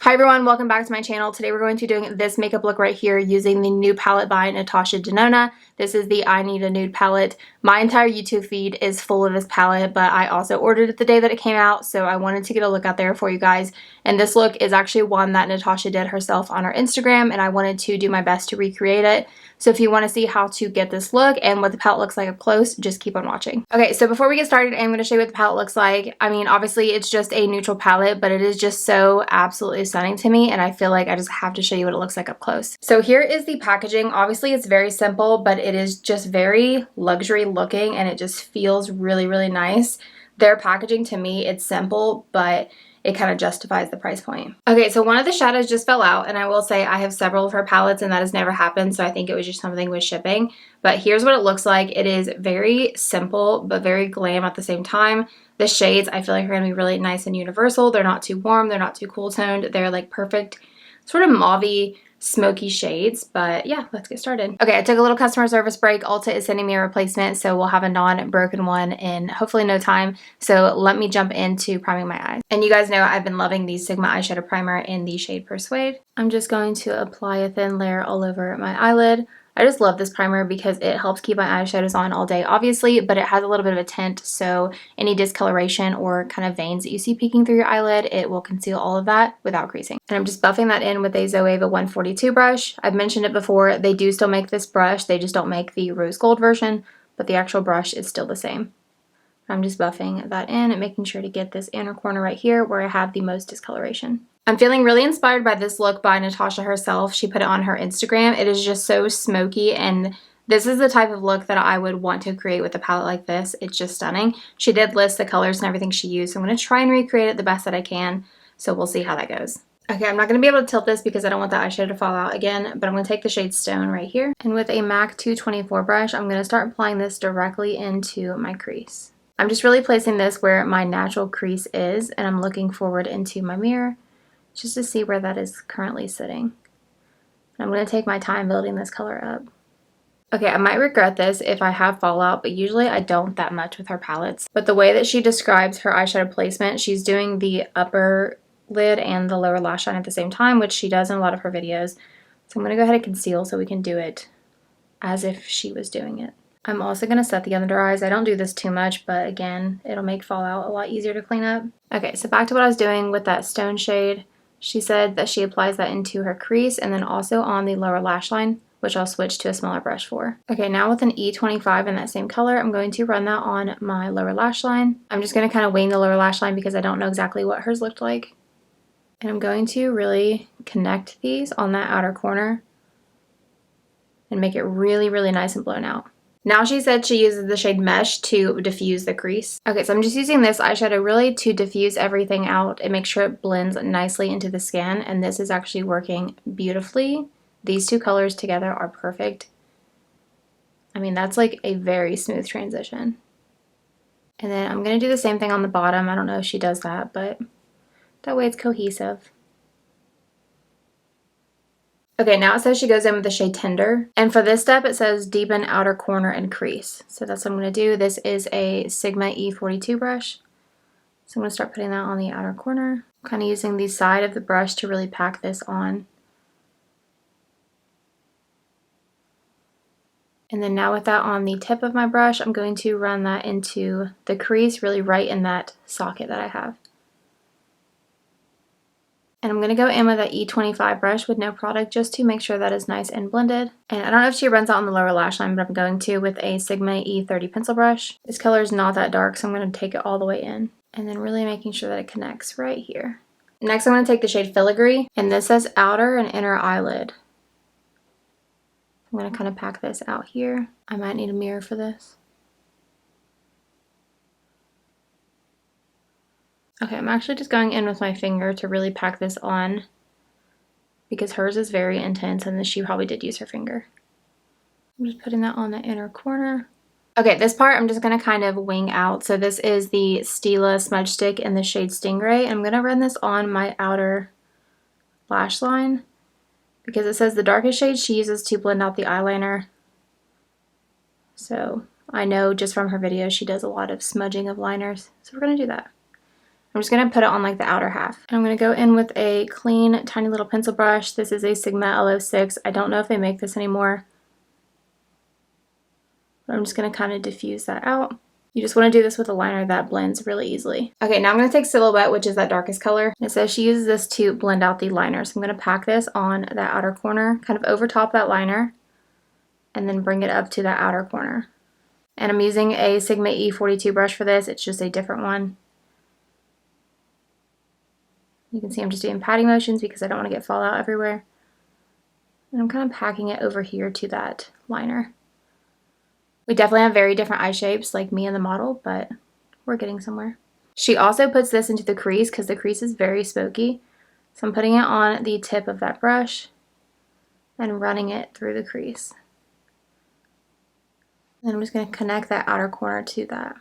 Hi everyone, welcome back to my channel. Today we're going to be doing this makeup look right here using the NUDE palette by Natasha Denona. This is the I Need a Nude palette. My entire YouTube feed is full of this palette, but I also ordered it the day that it came out, so I wanted to get a look out there for you guys. And this look is actually one that Natasha did herself on her Instagram, and I wanted to do my best to recreate it. So if you want to see how to get this look and what the palette looks like up close, just keep on watching. Okay, so before we get started, I'm going to show you what the palette looks like. I mean, obviously it's just a neutral palette, but it is just so absolutely stunning to me, and I feel like I just have to show you what it looks like up close. So here is the packaging. Obviously it's very simple, but it is just very luxury looking, and it just feels really, really nice. Their packaging, to me, it's simple, but it kind of justifies the price point. Okay, so one of the shadows just fell out, and I will say I have several of her palettes and that has never happened, so I think it was just something with shipping. But here's what it looks like. It is very simple, but very glam at the same time. The shades, I feel like, are going to be really nice and universal. They're not too warm, they're not too cool toned. They're like perfect sort of mauvey, smoky shades. But yeah, let's get started. Okay, I took a little customer service break. Ulta is sending me a replacement, so we'll have a non-broken one in hopefully no time. So let me jump into priming my eyes. And you guys know I've been loving the Sigma eyeshadow primer in the shade Persuade. I'm just going to apply a thin layer all over my eyelid. I just love this primer because it helps keep my eyeshadows on all day, obviously, but it has a little bit of a tint, so any discoloration or kind of veins that you see peeking through your eyelid, it will conceal all of that without creasing. And I'm just buffing that in with a Zoeva 142 brush. I've mentioned it before, they do still make this brush, they just don't make the rose gold version, but the actual brush is still the same. I'm just buffing that in and making sure to get this inner corner right here where I have the most discoloration. I'm feeling really inspired by this look by Natasha herself. She put it on her Instagram. It is just so smoky, and this is the type of look that I would want to create with a palette like this. It's just stunning. She did list the colors and everything she used, so I'm going to try and recreate it the best that I can, so we'll see how that goes. Okay, I'm not going to be able to tilt this because I don't want the eyeshadow to fall out again, but I'm going to take the shade Stone right here, and with a MAC 224 brush, I'm going to start applying this directly into my crease. I'm just really placing this where my natural crease is, and I'm looking forward into my mirror just to see where that is currently sitting. And I'm going to take my time building this color up. Okay, I might regret this if I have fallout, but usually I don't that much with her palettes. But the way that she describes her eyeshadow placement, she's doing the upper lid and the lower lash line at the same time, which she does in a lot of her videos. So I'm going to go ahead and conceal so we can do it as if she was doing it. I'm also going to set the under eyes. I don't do this too much, but again, it'll make fallout a lot easier to clean up. Okay, so back to what I was doing with that Stone shade. She said that she applies that into her crease and then also on the lower lash line, which I'll switch to a smaller brush for. Okay, now with an E25 in that same color, I'm going to run that on my lower lash line. I'm just going to kind of wing the lower lash line because I don't know exactly what hers looked like. And I'm going to really connect these on that outer corner and make it really, really nice and blown out. Now she said she uses the shade Mesh to diffuse the crease. Okay, so I'm just using this eyeshadow really to diffuse everything out and make sure it blends nicely into the skin, and this is actually working beautifully. These two colors together are perfect. I mean, that's like a very smooth transition. And then I'm going to do the same thing on the bottom. I don't know if she does that, but that way it's cohesive. Okay, now it says she goes in with the shade Tender. And for this step, it says deepen outer corner and crease. So that's what I'm going to do. This is a Sigma E42 brush. So I'm going to start putting that on the outer corner. Kind of using the side of the brush to really pack this on. And then now with that on the tip of my brush, I'm going to run that into the crease, really right in that socket that I have. And I'm going to go in with that E25 brush with no product just to make sure that is nice and blended. And I don't know if she runs out on the lower lash line, but I'm going to with a Sigma E30 pencil brush. This color is not that dark, so I'm going to take it all the way in. And then really making sure that it connects right here. Next, I'm going to take the shade Filigree, and this says outer and inner eyelid. I'm going to kind of pack this out here. I might need a mirror for this. Okay, I'm actually just going in with my finger to really pack this on because hers is very intense and she probably did use her finger. I'm just putting that on the inner corner. Okay, this part I'm just going to kind of wing out. So this is the Stila Smudge Stick in the shade Stingray. I'm going to run this on my outer lash line because it says the darkest shade she uses to blend out the eyeliner. So I know just from her videos she does a lot of smudging of liners. So we're going to do that. I'm just going to put it on like the outer half. And I'm going to go in with a clean, tiny little pencil brush. This is a Sigma L06. I don't know if they make this anymore. But I'm just going to kind of diffuse that out. You just want to do this with a liner that blends really easily. Okay, now I'm going to take Silhouette, which is that darkest color. It says she uses this to blend out the liner. So I'm going to pack this on that outer corner, kind of over top that liner, and then bring it up to that outer corner. And I'm using a Sigma E42 brush for this. It's just a different one. You can see I'm just doing patting motions because I don't want to get fallout everywhere. And I'm kind of packing it over here to that liner. We definitely have very different eye shapes, like me and the model, but we're getting somewhere. She also puts this into the crease because the crease is very smoky. So I'm putting it on the tip of that brush and running it through the crease. And I'm just going to connect that outer corner to that.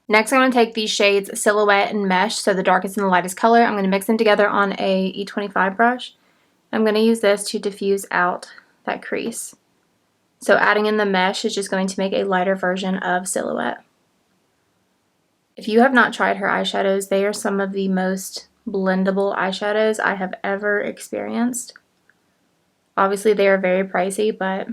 Next, I'm going to take these shades Silhouette and Mesh, so the darkest and the lightest color. I'm going to mix them together on a E25 brush. I'm going to use this to diffuse out that crease. So adding in the Mesh is just going to make a lighter version of Silhouette. If you have not tried her eyeshadows, they are some of the most blendable eyeshadows I have ever experienced. Obviously, they are very pricey, but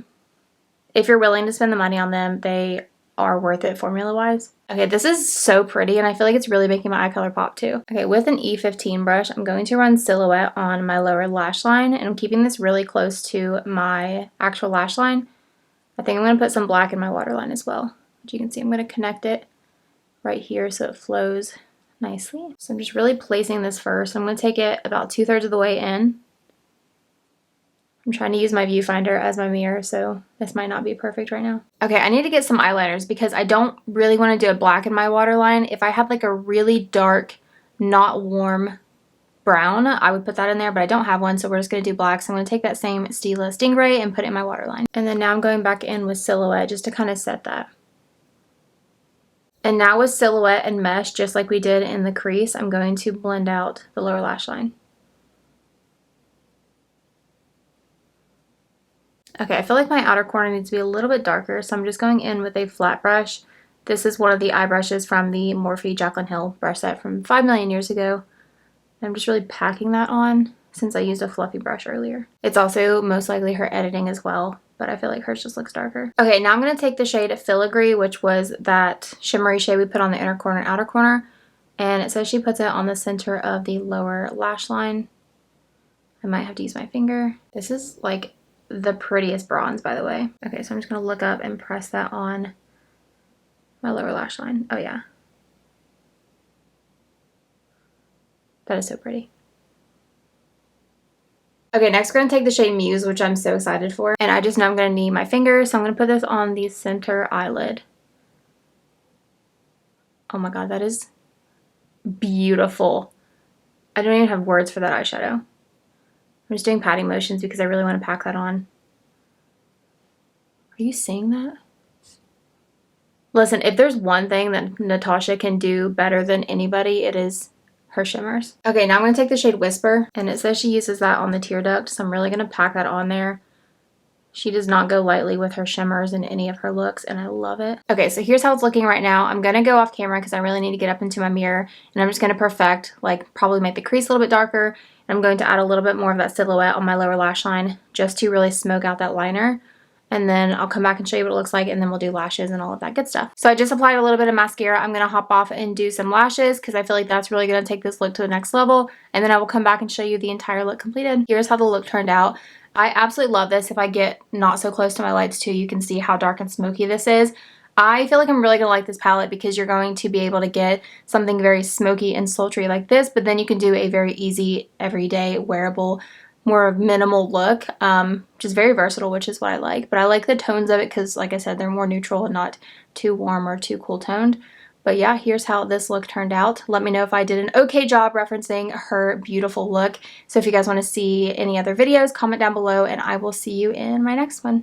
if you're willing to spend the money on them, they are worth it formula-wise. Okay, this is so pretty, and I feel like it's really making my eye color pop too. Okay, with an E15 brush, I'm going to run Silhouette on my lower lash line, and I'm keeping this really close to my actual lash line. I think I'm going to put some black in my waterline as well. As you can see, I'm going to connect it right here so it flows nicely. So I'm just really placing this first. I'm going to take it about 2/3 of the way in. I'm trying to use my viewfinder as my mirror, so this might not be perfect right now. Okay, I need to get some eyeliners because I don't really want to do a black in my waterline. If I had like a really dark, not warm brown, I would put that in there, but I don't have one, so we're just going to do black. So I'm going to take that same Stila Stingray and put it in my waterline. And then now I'm going back in with Silhouette just to kind of set that. And now with Silhouette and Mesh, just like we did in the crease, I'm going to blend out the lower lash line. Okay, I feel like my outer corner needs to be a little bit darker, so I'm just going in with a flat brush. This is one of the eye brushes from the Morphe Jaclyn Hill brush set from 5 million years ago. I'm just really packing that on since I used a fluffy brush earlier. It's also most likely her editing as well, but I feel like hers just looks darker. Okay, now I'm going to take the shade Filigree, which was that shimmery shade we put on the inner corner and outer corner, and it says she puts it on the center of the lower lash line. I might have to use my finger. This is like the prettiest bronze, by the way. Okay, so I'm just going to look up and press that on my lower lash line. Oh yeah. That is so pretty. Okay, next we're going to take the shade Muse, which I'm so excited for. And I just know I'm going to need my finger, so I'm going to put this on the center eyelid. Oh my god, that is beautiful. I don't even have words for that eyeshadow. I'm just doing patting motions because I really want to pack that on. Are you seeing that? Listen, if there's one thing that Natasha can do better than anybody, it is her shimmers. Okay, now I'm going to take the shade Whisper, and it says she uses that on the tear duct, so I'm really going to pack that on there. She does not go lightly with her shimmers in any of her looks, and I love it. Okay, so here's how it's looking right now. I'm going to go off camera because I really need to get up into my mirror, and I'm just going to perfect, like probably make the crease a little bit darker. And I'm going to add a little bit more of that Silhouette on my lower lash line just to really smoke out that liner. And then I'll come back and show you what it looks like, and then we'll do lashes and all of that good stuff. So I just applied a little bit of mascara. I'm going to hop off and do some lashes because I feel like that's really going to take this look to the next level. And then I will come back and show you the entire look completed. Here's how the look turned out. I absolutely love this. If I get not so close to my lights too, you can see how dark and smoky this is. I feel like I'm really going to like this palette because you're going to be able to get something very smoky and sultry like this, but then you can do a very easy, everyday, wearable, more minimal look, which is very versatile, which is what I like. But I like the tones of it because, like I said, they're more neutral and not too warm or too cool toned. But yeah, here's how this look turned out. Let me know if I did an okay job referencing her beautiful look. So if you guys want to see any other videos, comment down below, and I will see you in my next one.